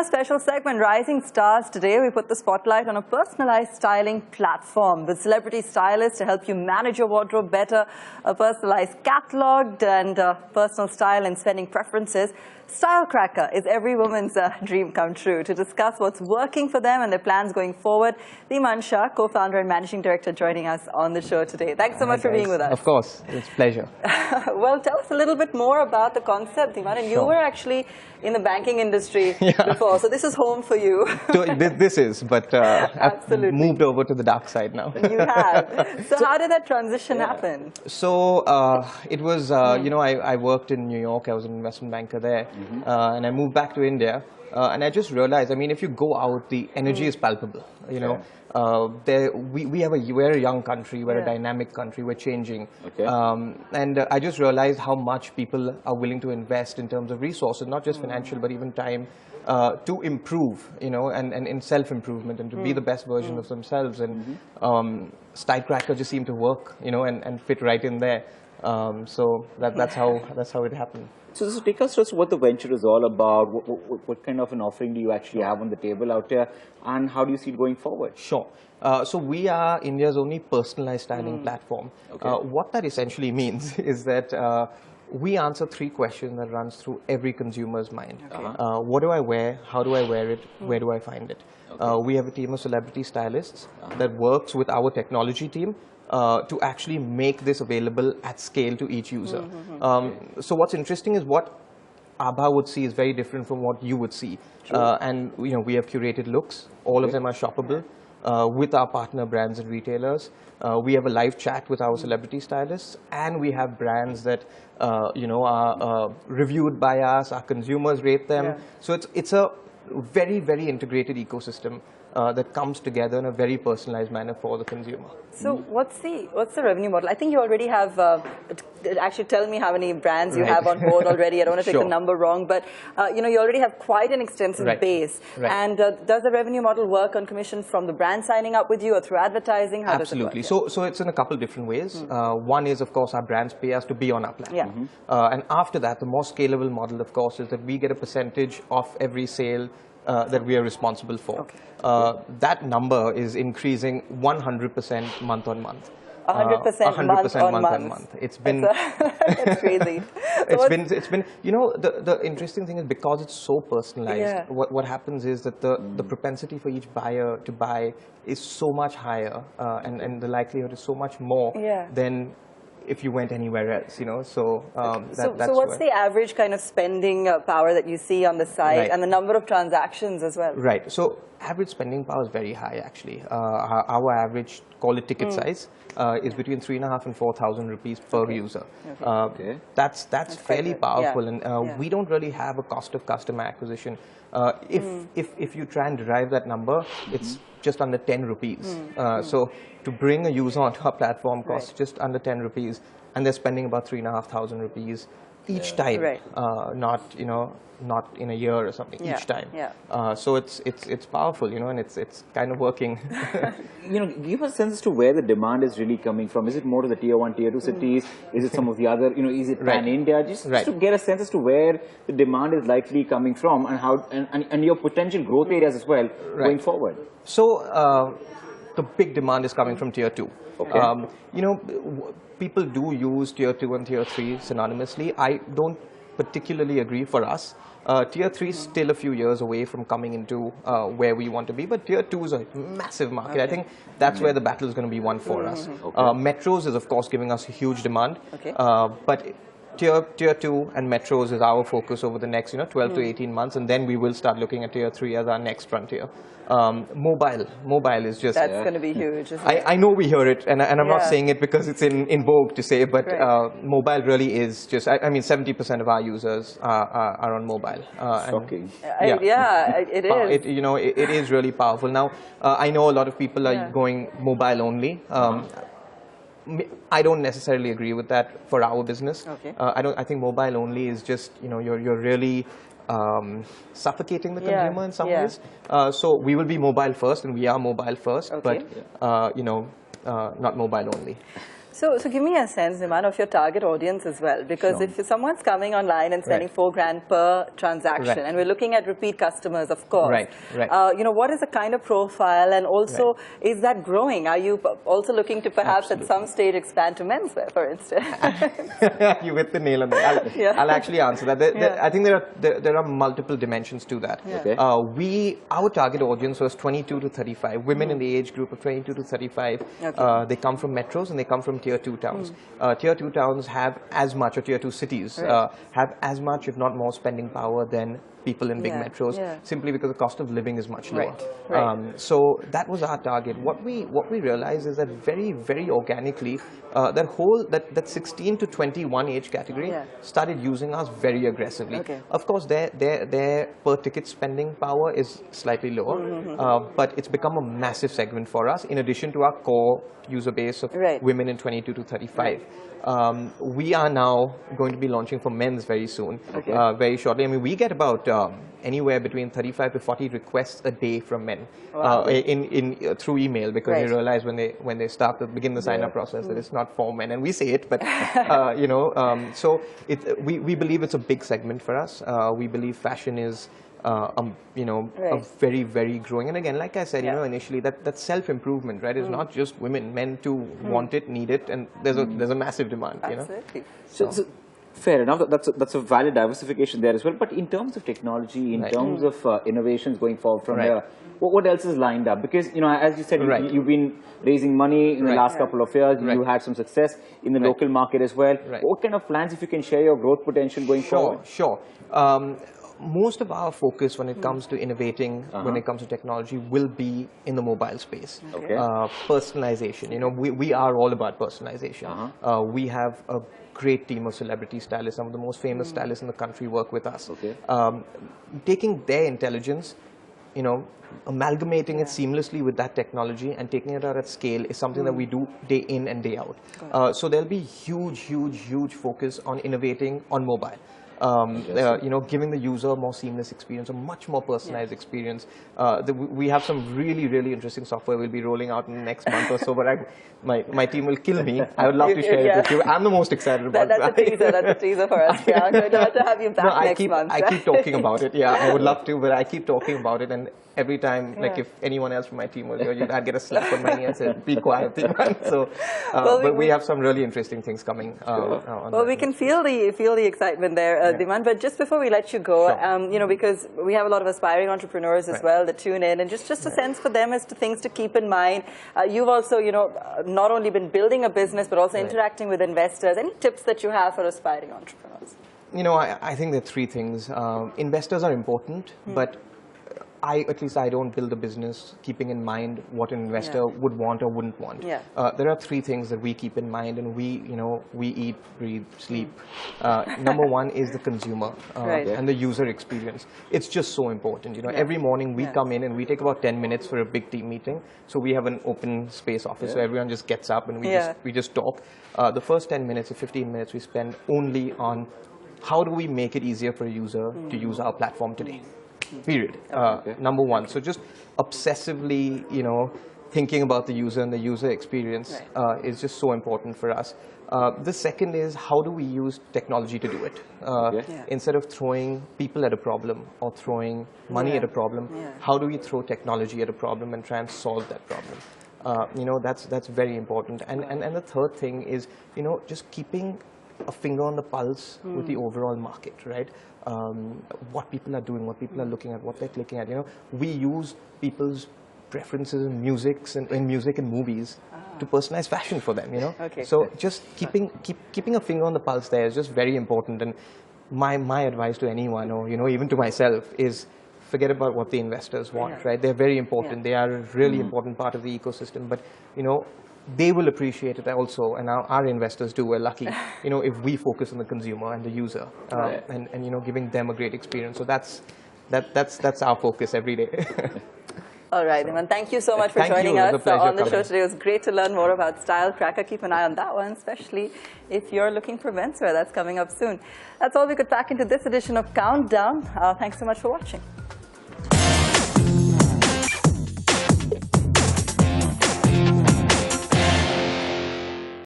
our special segment, Rising Stars, today we put the spotlight on a personalized styling platform with celebrity stylists to help you manage your wardrobe better, a personalized catalog and personal style and spending preferences. StyleCracker is every woman's dream come true. To discuss what's working for them and their plans going forward, Dhimaan Shah, co-founder and managing director, joining us on the show today. Thanks so much for being with us. Of course, it's a pleasure. Well, tell us a little bit more about the concept, Dhimaan. And you were actually in the banking industry before, so this is home for you. This is, but I've moved over to the dark side now. You have. So how did that transition happen? So it was, you know, I worked in New York. I was an investment banker there. And I moved back to India, and I just realized, I mean, if you go out, the energy is palpable. You know, we're a young country, we're a dynamic country, we're changing. And I just realized how much people are willing to invest in terms of resources, not just financial, but even time, to improve, you know, and in self-improvement and to be the best version of themselves. And StyleCracker just seemed to work, you know, and fit right in there. So that's how it happened. So take us to what the venture is all about. What kind of an offering do you actually have on the table out there, and how do you see it going forward? Sure. So we are India's only personalized styling platform. What that essentially means is that we answer 3 questions that runs through every consumer's mind. What do I wear? How do I wear it? Where do I find it? We have a team of celebrity stylists that works with our technology team to actually make this available at scale to each user. So what's interesting is what Abha would see is very different from what you would see. And you know, we have curated looks. All of them are shoppable with our partner brands and retailers. We have a live chat with our celebrity stylists, and we have brands that you know, are reviewed by us. Our consumers rate them. So it's a very, very integrated ecosystem that comes together in a very personalized manner for the consumer. So what's the revenue model? I think you already have, actually tell me how many brands you have on board already. I don't want to take the number wrong, but you know, you already have quite an extensive base. And does the revenue model work on commission from the brand signing up with you or through advertising? How Absolutely. Does it work? So it's in a couple different ways. One is, of course, our brands pay us to be on our platform. And after that, the more scalable model, of course, is that we get a percentage of every sale that we are responsible for. That number is increasing 100% month on month. 100% month on month. It's been that's crazy. it's been you know, the interesting thing is because it's so personalized. What happens is that the propensity for each buyer to buy is so much higher, and the likelihood is so much more than if you went anywhere else, you know. So so what's the average kind of spending power that you see on the site, and the number of transactions as well? Right. So average spending power is very high, actually. Our average, call it ticket size, is between 3,500 and 4,000 rupees per user. That's fairly powerful, and we don't really have a cost of customer acquisition. If you try and derive that number, it's just under 10 rupees. So to bring a user onto our platform costs just under 10 rupees, and they're spending about 3,500 rupees each time, not, you know, not in a year or something, each time. So it's powerful, you know, and it's kind of working. You know, give us a sense as to where the demand is really coming from. Is it more to the tier 1, tier 2 cities? Is it some of the other, you know, is it pan-India? Just to get a sense as to where the demand is likely coming from, and how, and your potential growth areas as well going forward. So the big demand is coming from tier 2. You know, people do use tier 2 and tier 3 synonymously. I don't particularly agree for us. Tier 3 is still a few years away from coming into where we want to be, but tier 2 is a massive market. I think that's where the battle is going to be won for us. Metros is, of course, giving us a huge demand, but tier 2 and metros is our focus over the next 12 to 18 months, and then we will start looking at tier 3 as our next frontier. Mobile is just... That's going to be huge, isn't it? I know we hear it, and I'm not saying it because it's in vogue to say, but mobile really is just... I mean, 70% of our users are on mobile. Shocking. It is. You know, it is really powerful. Now, I know a lot of people are going mobile only. I don't necessarily agree with that for our business. I think mobile only is just, you know, you're really suffocating the consumer in some ways. So we will be mobile first, and we are mobile first, but you know, not mobile only. So give me a sense, Dhimaan, of your target audience as well. Because if someone's coming online and spending $4,000 per transaction, and we're looking at repeat customers, of course. You know, what is the kind of profile, and also is that growing? Are you also looking to perhaps at some stage expand to menswear, for instance? You hit the nail on the head. I'll actually answer that. I think there are multiple dimensions to that. Our target audience was 22 to 35, women in the age group of 22 to 35. They come from metros and they come from Tier 2 towns. Tier 2 towns have as much, or Tier 2 cities have as much, if not more, spending power than people in big metros, simply because the cost of living is much lower. So that was our target. What we realized is that very organically, that 16 to 21 age category started using us very aggressively. Of course, their per ticket spending power is slightly lower, but it's become a massive segment for us, in addition to our core user base of women in 22 to 35. We are now going to be launching for men's very soon, very shortly. I mean, we get about anywhere between 35 to 40 requests a day from men through email, because they realize when they start to begin the sign-up process that it's not for men, and we say it, but you know, so we believe it's a big segment for us. We believe fashion is you know, a very growing. And again, like I said, you know, initially that self-improvement, right, is not just women. Men too want it, need it, and there's a massive demand. Absolutely. You know? So fair enough. That's a valid diversification there as well. But in terms of technology, in terms of innovations going forward from here, what else is lined up? Because, you know, as you said, you've been raising money in the last couple of years. You had some success in the local market as well. What kind of plans, if you can share your growth potential going forward? Sure. Most of our focus when it comes to innovating, when it comes to technology, will be in the mobile space. Personalization. You know, we are all about personalization. We have a great team of celebrity stylists. Some of the most famous stylists in the country work with us. Taking their intelligence, you know, amalgamating it seamlessly with that technology and taking it out at scale is something that we do day in and day out. So there'll be huge focus on innovating on mobile. You know, giving the user a more seamless experience, a much more personalized experience. We have some really interesting software we'll be rolling out in the next month or so, but my team will kill me. I would love to share it with you. I'm the most excited about that. That's a teaser for us. I'm going to have you back next month. I keep talking about it. Yeah, I would love to, but I keep talking about it, and every time, like if anyone else from my team was here, I'd get a slap on my knee and say, "Be quiet, Dhimaan." So, but we have some really interesting things coming. Well, we can feel the excitement there, Dhimaan. But just before we let you go, you know, because we have a lot of aspiring entrepreneurs as well that tune in, and just a sense for them as to things to keep in mind. You've also, you know, not only been building a business, but also interacting with investors. Any tips that you have for aspiring entrepreneurs? You know, I think there are three things. Investors are important, but at least I don't build a business keeping in mind what an investor would want or wouldn't want. There are three things that we keep in mind, and we eat, breathe, sleep. Number one is the consumer and the user experience. It's just so important. You know, every morning we come in and we take about 10 minutes for a big team meeting. So we have an open space office, so everyone just gets up and we just talk. The first 10 minutes or 15 minutes we spend only on how do we make it easier for a user to use our platform today. Period. Number one. So just obsessively, you know, thinking about the user and the user experience is just so important for us. The second is, how do we use technology to do it? Instead of throwing people at a problem or throwing money at a problem, how do we throw technology at a problem and try and solve that problem? You know, that's very important. And the third thing is, you know, just keeping a finger on the pulse with the overall market, right? What people are doing, what people are looking at, what they're clicking at. You know, we use people's preferences in music and movies to personalize fashion for them. You know, so just keeping a finger on the pulse there is just very important. And my advice to anyone, or you know, even to myself, is forget about what the investors want. Right? They're very important. They are a really important part of the ecosystem. But you know, they will appreciate it also, and our investors too. We're lucky, you know, if we focus on the consumer and the user, and you know, giving them a great experience. So that's our focus every day. All right, Dhimaan, thank you so much for joining us on the show today. It was great to learn more about StyleCracker. Keep an eye on that one, especially if you're looking for menswear. That's coming up soon. That's all we could pack into this edition of Countdown. Thanks so much for watching.